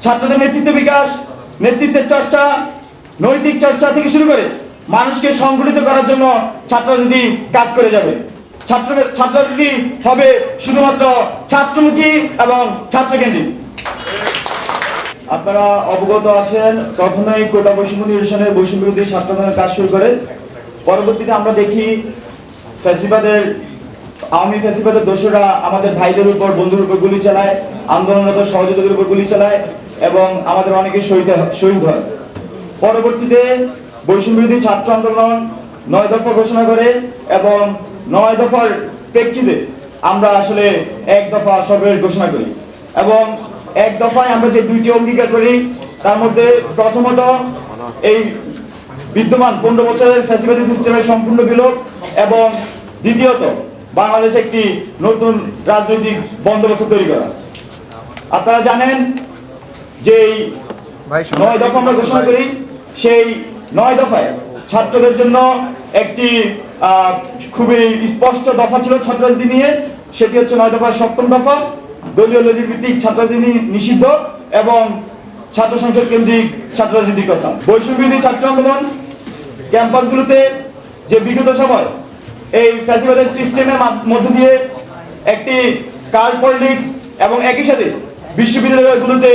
ছাত্রদের নেতৃত্ব বিকাশ, নেতৃত্বের চর্চা, নৈতিক চর্চা থেকে শুরু করে মানুষকে সংগঠিত করার জন্য ছাত্র রাজনীতি কাজ করে যাবে। ছাত্র রাজনীতি হবে শুধুমাত্র ছাত্রমুখী এবং ছাত্রকেন্দ্রিক। আপনারা অবগত আছেন, প্রথমেই কোটা বৈষম্য নিরসনের বৈষম্য বিরোধী ছাত্র আন্দোলনের কাজ শুরু করে পরবর্তীতে আমরা দেখি আওয়ামী ফ্যাসিবাদের দোষরা আমাদের ভাইদের উপর, বন্ধুর উপর গুলি চালায়, আন্দোলনরত সহযোগীদের উপর গুলি চালায় এবং আমাদের অনেকে শহীদ হয়। পরবর্তীতে বৈষম্য বিরোধী ছাত্র আন্দোলন 9 দফা ঘোষণা করে এবং 9 দফার প্রেক্ষিতে আমরা আসলে 1 দফা সর্বশেষ ঘোষণা করি এবং 1 দফায় আমরা যে 2টি অঙ্গীকার করি তার মধ্যে প্রথমত এই বিদ্যমান 15 বছরের ফ্যাসিবাদী সিস্টেমের সম্পূর্ণ বিলোপ এবং দ্বিতীয়ত বাংলাদেশে একটি নতুন রাজনৈতিক বন্দোবস্ত তৈরি করা। আপনারা জানেন যে 9 দফা আমরা ঘোষণা করি, সেই 9 দফায় ছাত্রদের জন্য একটি খুবই স্পষ্ট দফা ছিল ছাত্র রাজনীতি নিয়ে। সেটি হচ্ছে 9 দফার 7ম দফা, দলীয় লজিক ভিত্তিক ছাত্র রাজনীতি নিষিদ্ধ এবং ছাত্র সংসদ কেন্দ্রিক ছাত্র রাজনীতির কথা। বৈষম্য বিরোধী ছাত্র আন্দোলন ক্যাম্পাসগুলোতে যে বিগত সময় এই ফ্যাসিবাদের সিস্টেমের মধ্য দিয়ে একটি কার্ড পলিটিক্স এবং একই সাথে বিশ্ববিদ্যালয়গুলোতে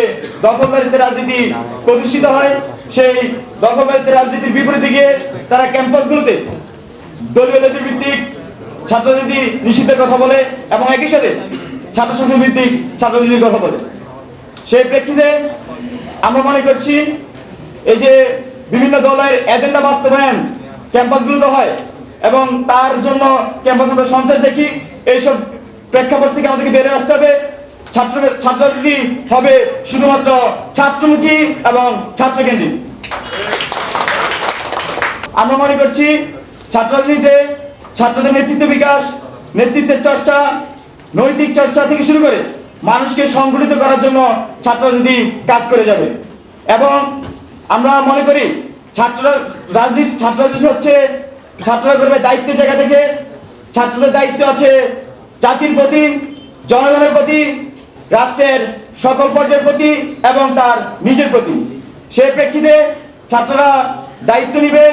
দখলদারিত্বের রাজনীতি প্রতিষ্ঠিত হয়, সেই দখলদারিত্বের রাজনীতির বিপরীতে গিয়ে তারা ক্যাম্পাসগুলোতে দলীয় লজিক ভিত্তিক ছাত্র রাজনীতি নিষিদ্ধের কথা বলে এবং একই সাথে ছাত্র সংসদ ভিত্তিক ছাত্র রাজনীতির কথা বলে। সেই প্রেক্ষিতে আমরা মনে করছি এই যে বিভিন্ন দলের এজেন্ডা বাস্তবায়ন ক্যাম্পাসগুলোতে হয় এবং তার জন্য ক্যাম্পাস আমরা সন্ত্রাস দেখি, এইসব প্রেক্ষাপট থেকে আমাদেরকে বেরিয়ে আসতে হবে। ছাত্র রাজনীতি হবে শুধুমাত্র ছাত্রমুখী এবং ছাত্রকেন্দ্রিক। আমরা মনে করছি ছাত্র রাজনীতিতে ছাত্রদের নেতৃত্ব বিকাশ, নেতৃত্বের চর্চা, নৈতিক চর্চা থেকে শুরু করে মানুষকে সংগঠিত করার জন্য ছাত্র রাজনীতি কাজ করে যাবে এবং আমরা মনে করি ছাত্র রাজনীতি হচ্ছে ছাত্ররা করবে দায়িত্বের জায়গা থেকে। ছাত্রদের দায়িত্ব আছে জাতির প্রতি, জনগণের প্রতি, রাষ্ট্রের সকল পর্যায়ের প্রতি এবং তার নিজের প্রতি। সেই প্রেক্ষিতে ছাত্ররা দায়িত্ব নিবে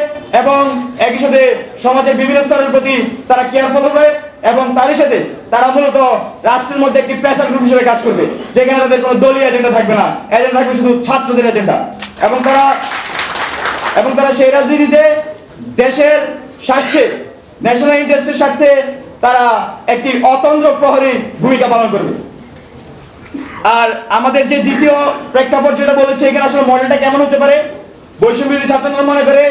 এবং একই সাথে সমাজের বিভিন্ন স্তরের প্রতি তারা কেয়ারফুল হবে এবং তারই সাথে তারা মূলত রাষ্ট্রের মধ্যে একটি প্রেসার গ্রুপ হিসেবে কাজ করবে, যেখানে তাদের কোনো দলীয় এজেন্ডা থাকবে না, এজেন্ডা থাকবে শুধু ছাত্রদের এজেন্ডা এবং তারা সেই রাজনীতিতে দেশের স্বার্থে, ন্যাশনাল ইন্টারেস্টের স্বার্থে তারা একটি অতন্ত্র প্রহরী ভূমিকা পালন করবে। আর আমাদের যে দ্বিতীয় প্রেক্ষাপট যেটা বলেছে, এখানে আসলে মডেলটা কেমন হতে পারে, বৈষম্য বিরোধী ছাত্র আন্দোলন মনে করে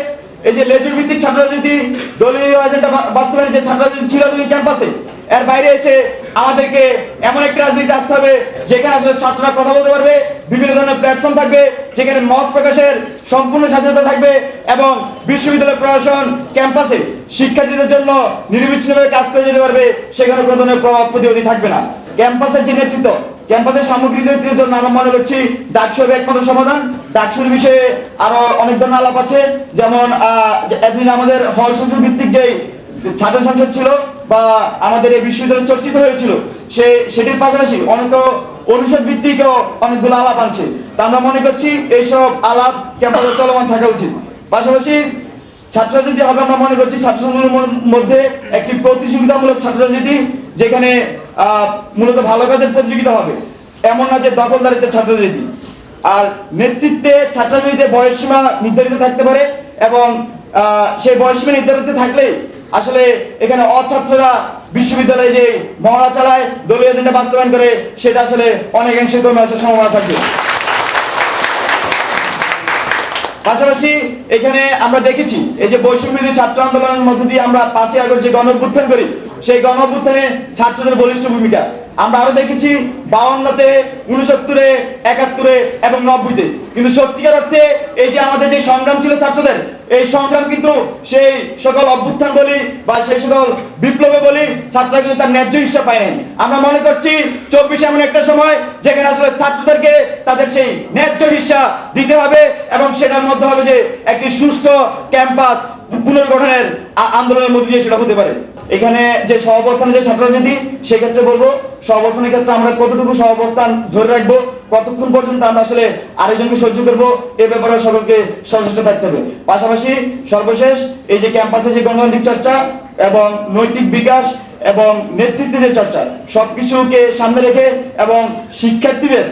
এই যে লেজুর ভিত্তিক ছাত্র রাজনীতি, দলীয় এজেন্ডা বাস্তবায়নের যে ছাত্র রাজনীতি ছিল ক্যাম্পাসে, এর বাইরে এসে আমাদেরকে এমন একটা রাজনীতি আসতে হবে যেখানে আসলে ছাত্ররা কথা বলতে পারবে, বিভিন্ন ধরনের প্ল্যাটফর্ম থাকবে, যেখানে মত প্রকাশের সম্পূর্ণ স্বাধীনতা থাকবে এবং বিশ্ববিদ্যালয় প্রশাসন ক্যাম্পাসে শিক্ষার্থীদের জন্য নিরবিচ্ছিন্নভাবে কাজ করে যেতে পারবে, সেখানে কোনো ধরনের প্রভাব প্রতিপত্তি থাকবে না। ক্যাম্পাসের যে নেতৃত্ব, ক্যাম্পাসের সামগ্রিক নেতৃত্বের জন্য আমরা মনে করছি ডাকসু হবে একমাত্র সমাধান। ডাকসুর বিষয়ে আরো অনেক ধরনের আলাপ আছে, যেমন এতদিন আমাদের হল সংসদ ভিত্তিক যে ছাত্র সংসদ ছিল বা আমাদের এই বিশ্ববিদ্যালয় চর্চিত হয়েছিল, সেটির পাশাপাশি অনেক অনুষদ ভিত্তিকও অনেকগুলো আলাপ আনছে। তা আমরা মনে করছি এইসব আলাপ ক্যাম্পাসে চলমান থাকা উচিত। পাশাপাশি ছাত্র রাজনীতি হবে, আমরা মনে করছি ছাত্র সংসদের মধ্যে একটি প্রতিযোগিতামূলক ছাত্র রাজনীতি, যেখানে মূলত ভালো কাজের প্রতিযোগিতা হবে, এমন না যে দখলদারিত্বের ছাত্র রাজনীতি। আর নেতৃত্বে ছাত্র রাজনীতিতে বয়সসীমা নির্ধারিত থাকতে পারে এবং সেই বয়সসীমা নির্ধারিত থাকলে আসলে এখানে অছাত্ররা বিশ্ববিদ্যালয়ে যে মহড়া চালায়, দলীয় এজেন্ডা বাস্তবায়ন করে, সেটা আসলে অনেকাংশে কমে আসার সম্ভাবনা থাকবে। পাশাপাশি এখানে আমরা দেখেছি এই যে বৈষম্য বিরোধী ছাত্র আন্দোলনের মধ্য দিয়ে আমরা 5ই আগস্ট যে গণ-অভ্যুত্থান করি, সেই গণ-অভ্যুত্থানে ছাত্রদের বলিষ্ঠ ভূমিকা আমরা আরো দেখেছি 52-তে, 69-এ, 71-এ এবং 90-তে। কিন্তু সত্যিকার অর্থে এই যে আমাদের যে সংগ্রাম ছিল ছাত্রদের, এই সংগ্রাম কিন্তু সেই সকল অভ্যুত্থান বলি বা সেই সকল বিপ্লবে বলি ছাত্ররা কিন্তু তার ন্যায্য হিস্সা পায় নাই। আমরা মনে করছি 24 এমন একটা সময় যেখানে আসলে ছাত্রদেরকে তাদের সেই ন্যায্য হিস্সা দিতে হবে এবং সেটার মধ্যে হবে যে একটি সুষ্ঠু ক্যাম্পাস পুনর্গঠনের আন্দোলনের মধ্যে দিয়ে সেটা হতে পারে। এখানে যে সহাবস্থানের যে ছাত্র রাজনীতি, সেক্ষেত্রে বলবো সহাবস্থানের ক্ষেত্রে আমরা কতটুকু সহাবস্থান ধরে রাখবো, কতক্ষণ পর্যন্ত আমরা আসলে আরেকজনকে সহ্য করবো, এ ব্যাপারে সকলকে সচেষ্ট থাকতে হবে। পাশাপাশি সর্বশেষ এই যে ক্যাম্পাসে যে গণতান্ত্রিক চর্চা এবং নৈতিক বিকাশ এবং নেতৃত্বে যে চর্চা, সবকিছুকে সামনে রেখে এবং শিক্ষার্থীদের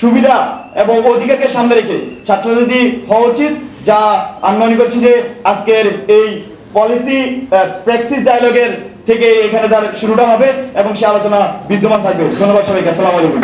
সুবিধা এবং অধিকারকে সামনে রেখে ছাত্র রাজনীতি হওয়া উচিত, যা আমি মনে করছি যে আজকের এই পলিসি প্র্যাকটিস ডায়ালগের থেকে এখানে তার শুরুটা হবে এবং সে আলোচনা বিদ্যমান থাকবে। ধন্যবাদ সবাইকে। আসসালামু আলাইকুম।